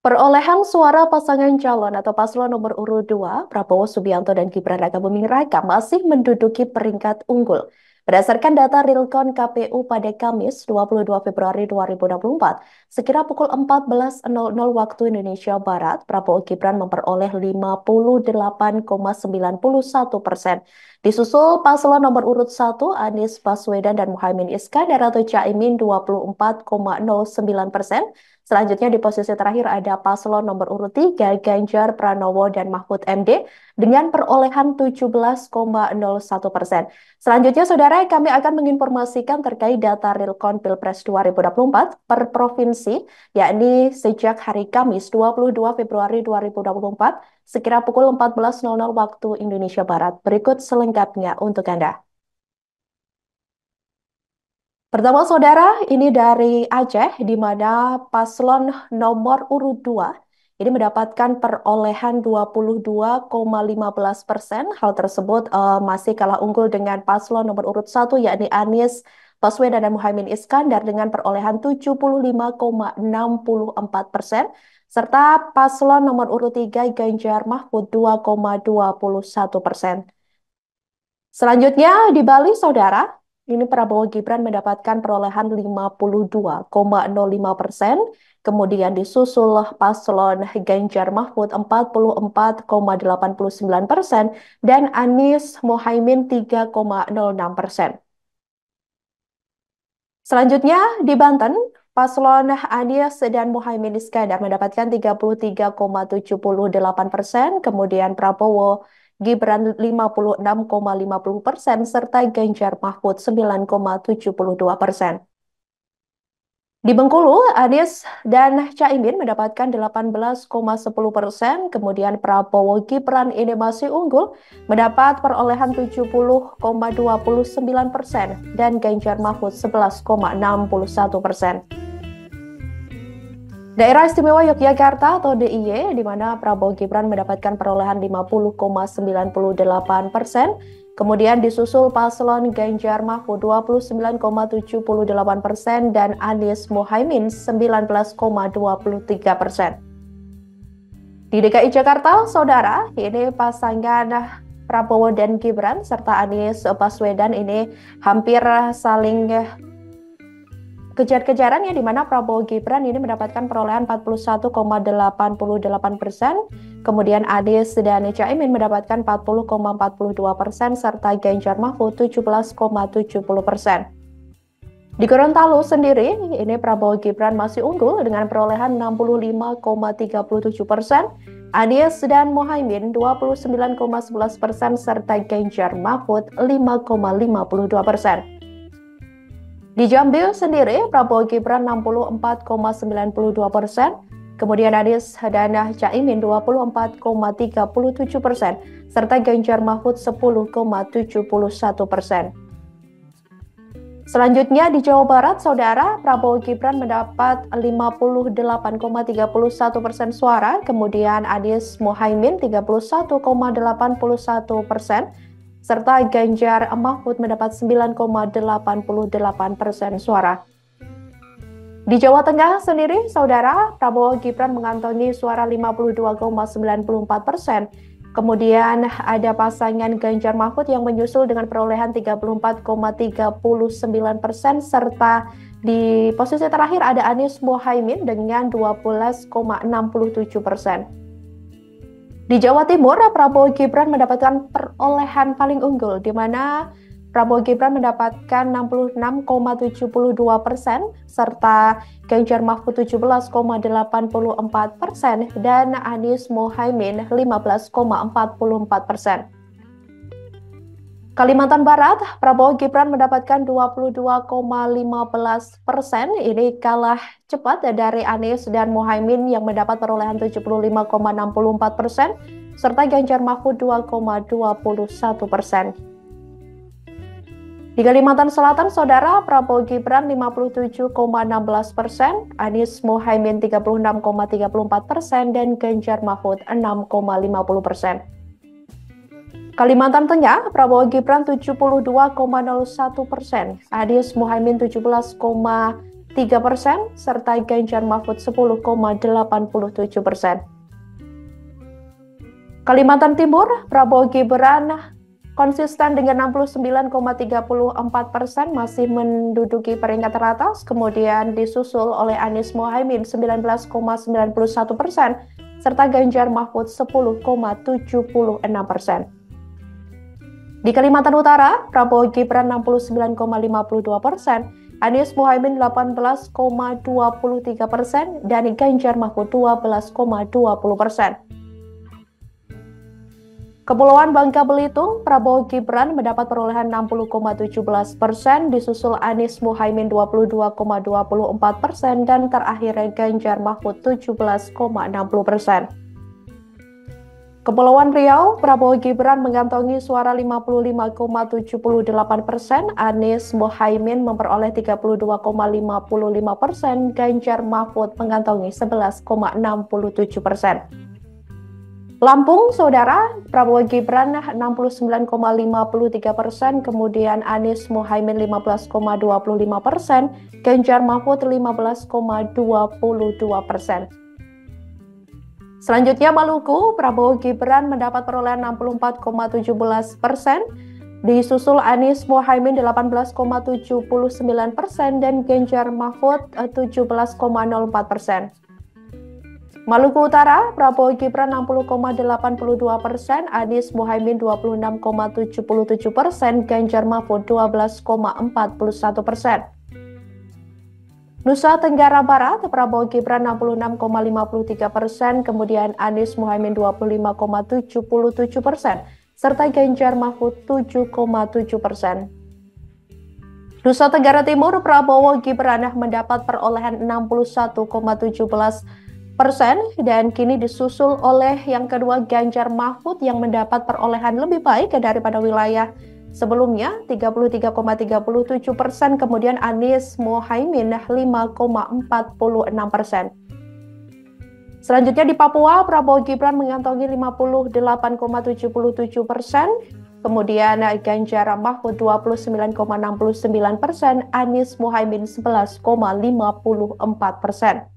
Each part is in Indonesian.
Perolehan suara pasangan calon atau paslon nomor urut 2, Prabowo Subianto dan Gibran Rakabuming Raka masih menduduki peringkat unggul. Berdasarkan data Realcon KPU pada Kamis 22 Februari 2024, sekira pukul 14.00 waktu Indonesia Barat, Prabowo Gibran memperoleh 58,91%. Disusul paslon nomor urut 1, Anies Baswedan dan Muhaimin Iskandar atau Caimin 24,09%. Selanjutnya di posisi terakhir ada paslon nomor urut 3 Ganjar Pranowo dan Mahfud MD dengan perolehan 17,01%. Selanjutnya saudara kami akan menginformasikan terkait data Realcon Pilpres 2024 per provinsi yakni sejak hari Kamis 22 Februari 2024 sekira pukul 14.00 waktu Indonesia Barat. Berikut selengkapnya untuk Anda. Pertama saudara, ini dari Aceh, di mana paslon nomor urut 2 ini mendapatkan perolehan 22,15%. Hal tersebut masih kalah unggul dengan paslon nomor urut 1, yakni Anies Baswedan dan Muhaimin Iskandar dengan perolehan 75,64%, serta paslon nomor urut 3 Ganjar Mahfud 2,21%. Selanjutnya di Bali, saudara, ini Prabowo Gibran mendapatkan perolehan 52,05%, kemudian disusul paslon Ganjar Mahfud 44,89%, dan Anies Mohaimin 3,06%. Selanjutnya di Banten, paslon Anies dan Muhaimin Iskandar mendapatkan 33,78%, kemudian Prabowo Gibran 56,50%, serta Ganjar Mahfud 9,72%. Di Bengkulu, Anies dan Caimin mendapatkan 18,10%, kemudian Prabowo Gibran ini masih unggul, mendapat perolehan 70,29%, dan Ganjar Mahfud 11,61%. Daerah Istimewa Yogyakarta atau DIY, di mana Prabowo Gibran mendapatkan perolehan 50,98%, kemudian disusul paslon Ganjar Mahfud 29,78% dan Anies Mohaimin 19,23%. Di DKI Jakarta, saudara, ini pasangan Prabowo dan Gibran serta Anies Baswedan ini hampir saling kejar-kejaran ya, di mana Prabowo Gibran ini mendapatkan perolehan 41,88%, kemudian Anies dan Caimin mendapatkan 40,42%, serta Ganjar Mahfud 17,70%. Di Gorontalo sendiri, ini Prabowo Gibran masih unggul dengan perolehan 65,37%, Anies dan Mohaimin 29,11%, serta Ganjar Mahfud 5,52%. Di Jambi sendiri, Prabowo Gibran 64,92%, kemudian Anies dan Caimin 24,37%, serta Ganjar Mahfud 10,71%. Selanjutnya di Jawa Barat, saudara, Prabowo Gibran mendapat 58,31% suara, kemudian Anies Mohaimin 31,81%, serta Ganjar Mahfud mendapat 9,88% suara. Di Jawa Tengah sendiri, saudara, Prabowo Gibran mengantongi suara 52,94%. Kemudian ada pasangan Ganjar Mahfud yang menyusul dengan perolehan 34,39%, serta di posisi terakhir ada Anies Mohaimin dengan 12,67%. Di Jawa Timur, Prabowo Gibran mendapatkan perolehan paling unggul, di mana Prabowo Gibran mendapatkan 66,72%, serta Ganjar Mahfud 17,84%, dan Anies Mohaimin 15,44%. Kalimantan Barat, Prabowo Gibran mendapatkan 22,15%, ini kalah cepat dari Anies dan Mohaimin yang mendapat perolehan 75,64%, serta Ganjar Mahfud 2,21%. Di Kalimantan Selatan, saudara, Prabowo Gibran 57,16%, Anies Mohaimin 36,34%, dan Ganjar Mahfud 6,50%. Kalimantan Tengah, Prabowo Gibran 72,01%, Anies Mohaimin 17,71%, 3%, serta Ganjar Mahfud 10,87%. Kalimantan Timur, Prabowo Gibran konsisten dengan 69,34%, masih menduduki peringkat teratas, kemudian disusul oleh Anies Mohaimin 19,91%, serta Ganjar Mahfud 10,76%. Di Kalimantan Utara, Prabowo Gibran 69,52%, Anies Mohaimin 18,23%, dan Ganjar Mahfud 12,20%. Kepulauan Bangka Belitung, Prabowo Gibran mendapat perolehan 60,17%, disusul Anies Mohaimin 22,24%, dan terakhir Ganjar Mahfud 17,60%. Kepulauan Riau, Prabowo Gibran mengantongi suara 55,78%, Anies Mohaimin memperoleh 32,55%, Ganjar Mahfud mengantongi 11,67%. Lampung, Saudara, Prabowo Gibran 69,53%, kemudian Anies Mohaimin 15,25%, Ganjar Mahfud 15,22%. Selanjutnya Maluku, Prabowo Gibran mendapat perolehan 64,17%, disusul Anies Mohaimin 18,79%, dan Ganjar Mahfud 17,04%. Maluku Utara, Prabowo Gibran 60,82%, Anies Mohaimin 26,77%, Ganjar Mahfud 12,41%. Nusa Tenggara Barat, Prabowo Gibran 66,53%, kemudian Anies Mohaimin 25,77%, serta Ganjar Mahfud 7,7%. Nusa Tenggara Timur, Prabowo Gibran mendapat perolehan 61,17%, dan kini disusul oleh yang kedua Ganjar Mahfud yang mendapat perolehan lebih baik daripada wilayah sebelumnya 33,37%, kemudian Anies Mohaimin 5,46%. Selanjutnya di Papua, Prabowo Gibran mengantongi 58,77%, kemudian Ganjar Mahfud 29,69%, Anies Mohaimin 11,54%.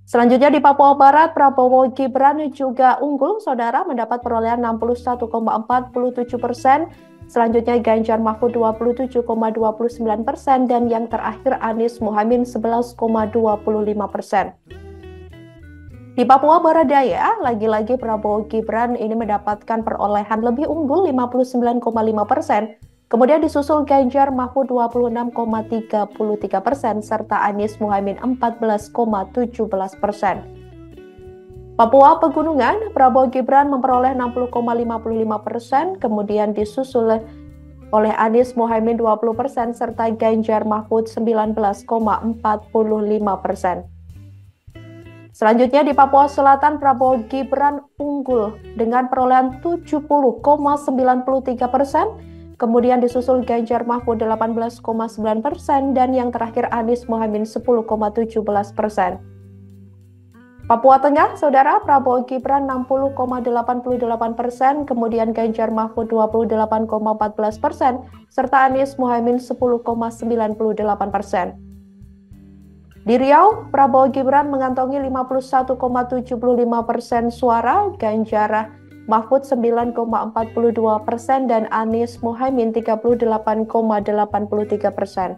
Selanjutnya di Papua Barat, Prabowo Gibran juga unggul, Saudara, mendapat perolehan 61,47%. Selanjutnya Ganjar Mahfud 27,29%, dan yang terakhir Anies Mohaimin 11,25%. Di Papua Barat Daya, lagi-lagi Prabowo Gibran ini mendapatkan perolehan lebih unggul 59,5%. Kemudian disusul Ganjar Mahfud 26,33%, serta Anies Mohaimin 14,17%. Papua Pegunungan, Prabowo Gibran memperoleh 60,55%, kemudian disusul oleh Anies Mohaimin 20%, serta Ganjar Mahfud 19,45%. Selanjutnya di Papua Selatan, Prabowo Gibran unggul dengan perolehan 70,93%, kemudian disusul Ganjar Mahfud 18,9%, dan yang terakhir Anies Mohaimin 10,17%. Papua Tengah, Saudara, Prabowo Gibran 60,88%, kemudian Ganjar Mahfud 28,14%, serta Anies Mohaimin 10,98%. Di Riau, Prabowo Gibran mengantongi 51,75% suara, Ganjar Mahfud 9,42%, dan Anies Mohaimin 38,83%.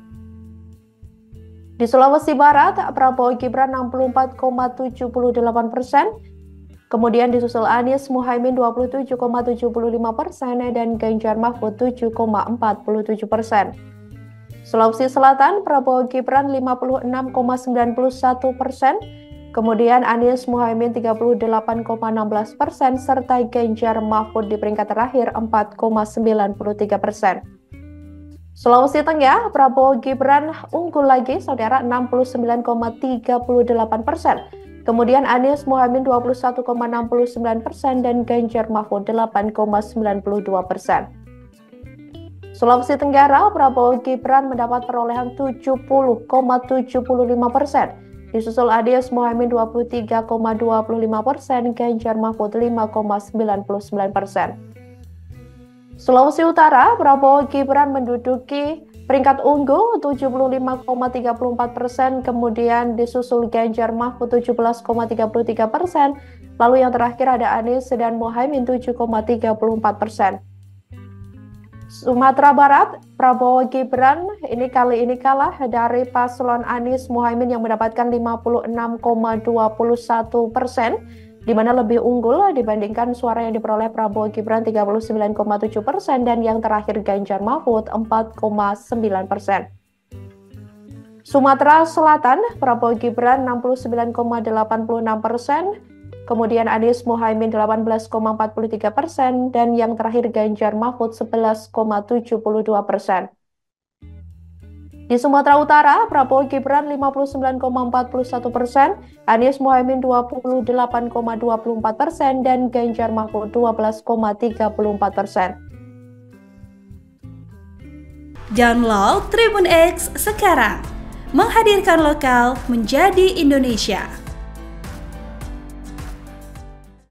Di Sulawesi Barat, Prabowo Gibran 64,78%, kemudian disusul Anies Mohaimin 27,75%, dan Ganjar Mahfud 7,47%. Sulawesi Selatan, Prabowo Gibran 56,91%, kemudian Anies Mohaimin 38,16%, serta Ganjar Mahfud di peringkat terakhir 4,93%. Sulawesi Tengah, Prabowo Gibran unggul lagi, Saudara, 69,38%. Kemudian Anies Mohaimin 21,69%, dan Ganjar Mahfud 8,92%. Sulawesi Tenggara, Prabowo Gibran mendapat perolehan 70,75%. Disusul Anies Mohaimin 23,25%, Ganjar Mahfud 5,99%. Sulawesi Utara, Prabowo Gibran menduduki Peringkat unggul 75,34%, kemudian disusul Ganjar Mahfud 17,33%, lalu yang terakhir ada Anies dan Muhaimin 7,34%. Sumatera Barat, Prabowo Gibran kali ini kalah dari paslon Anies Muhaimin yang mendapatkan 56,21%, di mana lebih unggul dibandingkan suara yang diperoleh Prabowo Gibran 39,7% dan yang terakhir Ganjar Mahfud 4,9%. Sumatera Selatan, Prabowo Gibran 69,86%, kemudian Anies Muhaimin 18,43%, dan yang terakhir Ganjar Mahfud 11,72%. Di Sumatera Utara, Prabowo Gibran 59,41%, Anies Muhaimin 28,24%, dan Ganjar Mahfud 12,34%. Download Tribun X sekarang, menghadirkan lokal menjadi Indonesia.